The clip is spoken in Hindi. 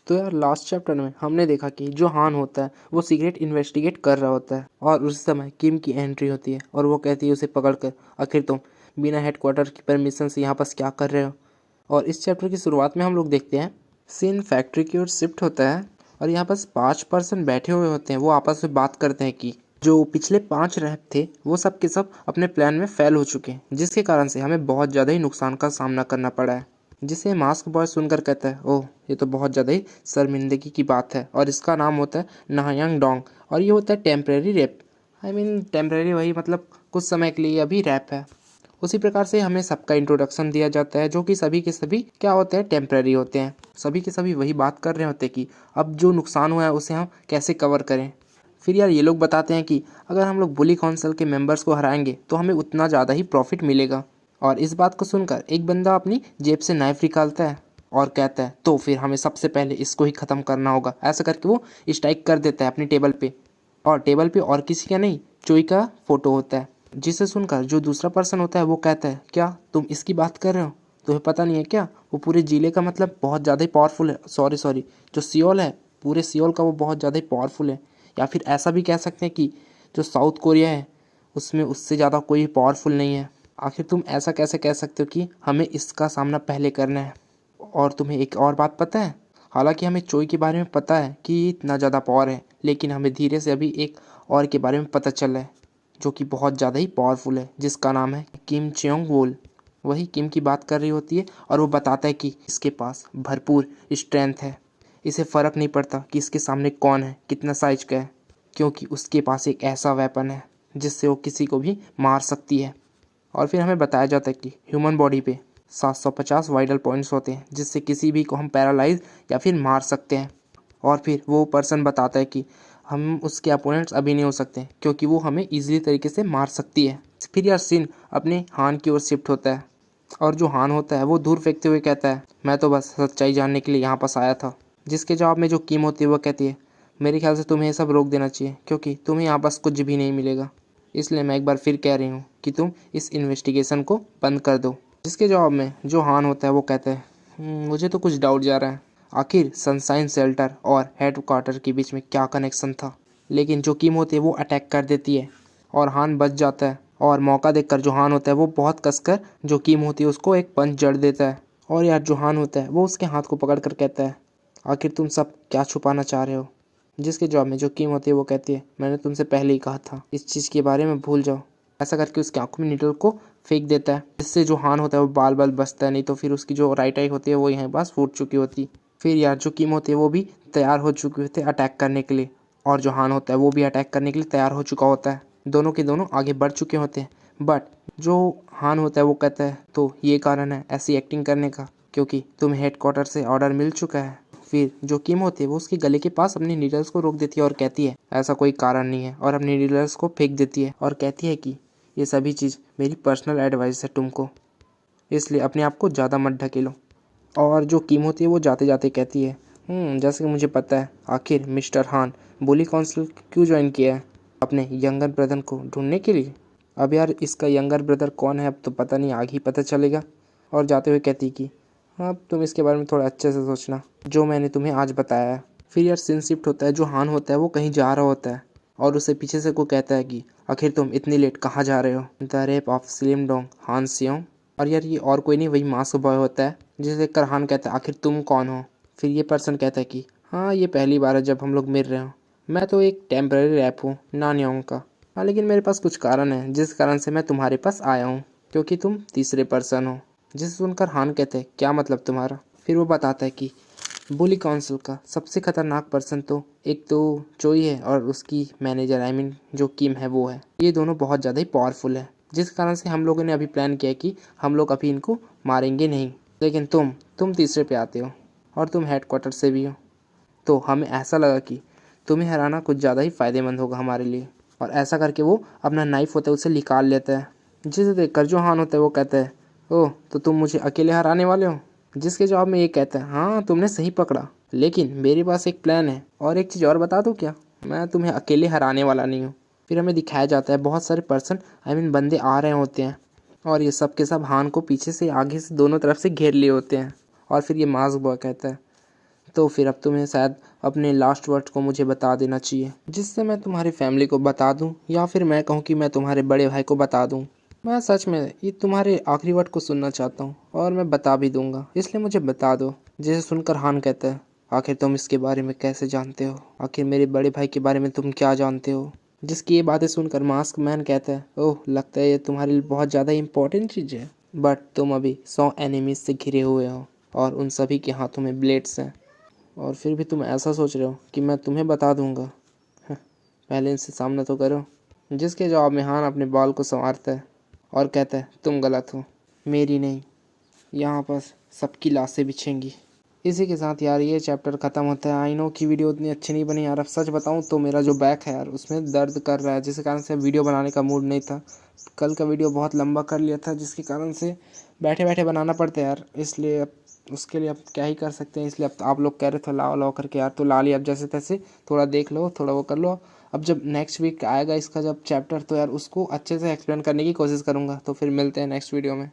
तो यार लास्ट चैप्टर में हमने देखा कि जो हान होता है वो सीक्रेट इन्वेस्टिगेट कर रहा होता है और उस समय किम की एंट्री होती है और वो कहती है उसे पकड़कर, आखिर तुम बिना हेडक्वार्टर की परमिशन से यहाँ पास क्या कर रहे हो। और इस चैप्टर की शुरुआत में हम लोग देखते हैं सीन फैक्ट्री की ओर शिफ्ट होता है और यहाँ पास 5 पर्सन बैठे हुए होते हैं। वो आपस में बात करते हैं कि जो पिछले 5 रैप थे वो सब के सब अपने प्लान में फेल हो चुके हैं, जिसके कारण से हमें बहुत ज़्यादा ही नुकसान का सामना करना पड़ा है। जिसे मास्क बॉय सुनकर कहता है, ओह ये तो बहुत ज़्यादा ही शर्मिंदगी की बात है। और इसका नाम होता है नाहयांग डोंग और ये होता है temporary wrap. I mean temporary वही मतलब कुछ समय के लिए अभी रैप है। उसी प्रकार से हमें सबका इंट्रोडक्शन दिया जाता है जो कि सभी के सभी क्या होते हैं, टेम्प्रेरी होते हैं। सभी के सभी वही बात कर रहे होते हैं कि अब जो नुकसान हुआ है उसे हम कैसे कवर करें। फिर यार ये लोग बताते हैं कि अगर हम लोग बुली काउंसिल के मेंबर्स को हराएंगे तो हमें उतना ज़्यादा ही प्रॉफिट मिलेगा। और इस बात को सुनकर एक बंदा अपनी जेब से नाइफ निकालता है और कहता है तो फिर हमें सबसे पहले इसको ही ख़त्म करना होगा। ऐसा करके वो स्ट्राइक कर देता है अपनी टेबल पे और टेबल पे और किसी का नहीं, चोई का फोटो होता है। जिसे सुनकर जो दूसरा पर्सन होता है वो कहता है, क्या तुम इसकी बात कर रहे हो? तुम्हें पता नहीं है क्या, वो पूरे जिले का मतलब बहुत ज़्यादा ही पावरफुल है। सॉरी जो सियोल है, पूरे सियोल का वो बहुत ज़्यादा ही पावरफुल है। या फिर ऐसा भी कह सकते हैं कि जो साउथ कोरिया है उसमें उससे ज़्यादा कोई पावरफुल नहीं है। आखिर तुम ऐसा कैसे कह सकते हो कि हमें इसका सामना पहले करना है? और तुम्हें एक और बात पता है, हालांकि हमें चोई के बारे में पता है कि ये इतना ज़्यादा पावर है, लेकिन हमें धीरे से अभी एक और के बारे में पता चला है जो कि बहुत ज़्यादा ही पावरफुल है, जिसका नाम है किम चेयोंग वोल। वही किम की बात कर रही होती है और वो बताता है कि इसके पास भरपूर स्ट्रेंथ है। इसे फ़र्क नहीं पड़ता कि इसके सामने कौन है, कितना साइज का है, क्योंकि उसके पास एक ऐसा वेपन है जिससे वो किसी को भी मार सकती है। और फिर हमें बताया जाता है कि ह्यूमन बॉडी पे 750 वाइटल पॉइंट्स होते हैं जिससे किसी भी को हम पैरालाइज या फिर मार सकते हैं। और फिर वो पर्सन बताता है कि हम उसके अपोनेंट्स अभी नहीं हो सकते क्योंकि वो हमें ईजिली तरीके से मार सकती है। फिर यार सीन अपने हान की ओर शिफ्ट होता है और जो हान होता है वो दूर फेंकते हुए कहता है, मैं तो बस सच्चाई जानने के लिए यहाँ पास आया था। जिसके जवाब में जो कीम होती है वो कहती है, मेरे ख्याल से तुम्हें ये सब रोक देना चाहिए क्योंकि तुम्हें यहाँ पास कुछ भी नहीं मिलेगा। इसलिए मैं एक बार फिर कह रही हूँ कि तुम इस इन्वेस्टिगेशन को बंद कर दो। जिसके जवाब में जो हान होता है वो कहता है, मुझे तो कुछ डाउट जा रहा है, आखिर सनसाइन शेल्टर और हेड क्वार्टर के बीच में क्या कनेक्शन था। लेकिन जो कीम होती है वो अटैक कर देती है और हान बच जाता है। और मौका देखकर जो हान होता है वो बहुत कसकर जो कीम होती है उसको एक पंच जड़ देता है। और यार जो हान होता है वो उसके हाथ को पकड़ कर कहता है, आखिर तुम सब क्या छुपाना चाह रहे हो? जिसके जवाब में जो कीम होती है वो कहती है, मैंने तुमसे पहले ही कहा था इस चीज़ के बारे में भूल जाओ। ऐसा करके उसकी आंखों में नीडल को फेंक देता है, जिससे जो हान होता है वो बाल बाल बचता है, नहीं तो फिर उसकी जो राइट आई होती है वो यहाँ पास फूट चुकी होती। फिर यार जो कीम होती है वो भी तैयार हो चुके होते अटैक करने के लिए और जो हान होता है वो भी अटैक करने के लिए तैयार हो चुका होता है। दोनों के दोनों आगे बढ़ चुके होते हैं। बट जो हान होता है वो कहता है, तो ये कारण है ऐसी एक्टिंग करने का क्योंकि तुम्हें हेडक्वार्टर से ऑर्डर मिल चुका है। फिर जो किम होती है वो उसके गले के पास अपनी नीडल्स को रोक देती है और कहती है ऐसा कोई कारण नहीं है, और अपनी नीडल्स को फेंक देती है और कहती है कि ये सभी चीज़ मेरी पर्सनल एडवाइस है तुमको, इसलिए अपने आप को ज़्यादा मत ढकेलो। और जो किम होती है वो जाते जाते कहती है, जैसे कि मुझे पता है आखिर मिस्टर हान बुली काउंसिल क्यों ज्वाइन किया है, अपने यंगर ब्रदर को ढूंढने के लिए। अब यार इसका यंगर ब्रदर कौन है अब तो पता नहीं, आगे ही पता चलेगा। और जाते हुए कहती कि अब तुम इसके बारे में थोड़ा अच्छे से सोचना जो मैंने तुम्हें आज बताया है। फिर यार सीन शिफ्ट होता है, जो हान होता है वो कहीं जा रहा होता है और उसे पीछे से को कहता है कि आखिर तुम इतनी लेट कहाँ जा रहे हो? The rape of slim Dong हान सियोंग। और यार ये और कोई नहीं वही मास्क बॉय होता है, जिसे देखकर हान कहता है आखिर तुम कौन हो? फिर ये पर्सन कहता है कि हाँ ये पहली बार है जब हम लोग मिल रहे हो, मैं तो एक टेम्पररी रैप हूँ नान्योंग का। हाँ लेकिन मेरे पास कुछ कारण है जिस कारण से मैं तुम्हारे पास आया हूँ, क्योंकि तुम तीसरे पर्सन हो। जिसे सुनकर हान कहते हैं क्या मतलब तुम्हारा? फिर वो बताता है कि बुली काउंसिल का सबसे खतरनाक पर्सन तो एक तो चोई है और उसकी मैनेजर आई मीन जो किम है वो है। ये दोनों बहुत ज़्यादा ही पावरफुल है, जिस कारण से हम लोगों ने अभी प्लान किया कि हम लोग अभी इनको मारेंगे नहीं। लेकिन तुम तीसरे पे आते हो और तुम हेडक्वार्टर से भी हो, तो हमें ऐसा लगा कि तुम्हें हराना कुछ ज़्यादा ही फ़ायदेमंद होगा हमारे लिए। और ऐसा करके वो अपना नाइफ होता है उसे निकाल लेता है। जिसे देखकर जो हान होता है वो कहता है, ओह तो तुम मुझे अकेले हराने वाले हो? जिसके जवाब में ये कहता है, हाँ तुमने सही पकड़ा, लेकिन मेरे पास एक प्लान है और एक चीज़ और बता दूँ क्या, मैं तुम्हें अकेले हराने वाला नहीं हूँ। फिर हमें दिखाया जाता है बहुत सारे पर्सन आई मीन बंदे आ रहे होते हैं और ये सब के सब हान को पीछे से आगे से दोनों तरफ से घेर लिए होते हैं। और फिर ये मास्क बॉय कहता है, तो फिर अब तुम्हें शायद अपने लास्ट वर्ड को मुझे बता देना चाहिए, जिससे मैं तुम्हारी फैमिली को बता दूं, या फिर मैं कहूं कि मैं तुम्हारे बड़े भाई को बता दूं। मैं सच में ये तुम्हारे आखिरी वर्ड को सुनना चाहता हूँ और मैं बता भी दूंगा, इसलिए मुझे बता दो। जिसे सुनकर हान कहता है, आखिर तुम इसके बारे में कैसे जानते हो? आखिर मेरे बड़े भाई के बारे में तुम क्या जानते हो? जिसकी ये बातें सुनकर मास्क मैन कहता है, ओह लगता है ये तुम्हारे लिए बहुत ज़्यादा इंपॉर्टेंट चीज़ है। बट तुम अभी 100 एनिमीज से घिरे हुए हो और उन सभी के हाथों में ब्लेड्स हैं, और फिर भी तुम ऐसा सोच रहे हो कि मैं तुम्हें बता दूंगा। पहले इनसे सामना तो करो। जिसके जवाब में हान अपने बाल को संवारता है और कहता है, तुम गलत हो, मेरी नहीं, यहाँ पर सबकी लाशें बिछेंगी। इसी के साथ यार ये चैप्टर ख़त्म होता है। आई नो कि वीडियो उतनी अच्छी नहीं बनी यार। अब सच बताऊँ तो मेरा जो बैक है यार उसमें दर्द कर रहा है, जिस कारण से वीडियो बनाने का मूड नहीं था। कल का वीडियो बहुत लंबा कर लिया था, जिसके कारण से बैठे बैठे बनाना पड़ता है यार। इसलिए अब उसके लिए अब क्या ही कर सकते हैं। इसलिए अब आप लोग कह रहे थे लाओ लाओ करके यार, तो ला लिया। अब जैसे तैसे थोड़ा देख लो, थोड़ा वो कर लो। अब जब नेक्स्ट वीक आएगा इसका जब चैप्टर, तो यार उसको अच्छे से एक्सप्लेन करने की कोशिश करूँगा। तो फिर मिलते हैं नेक्स्ट वीडियो में।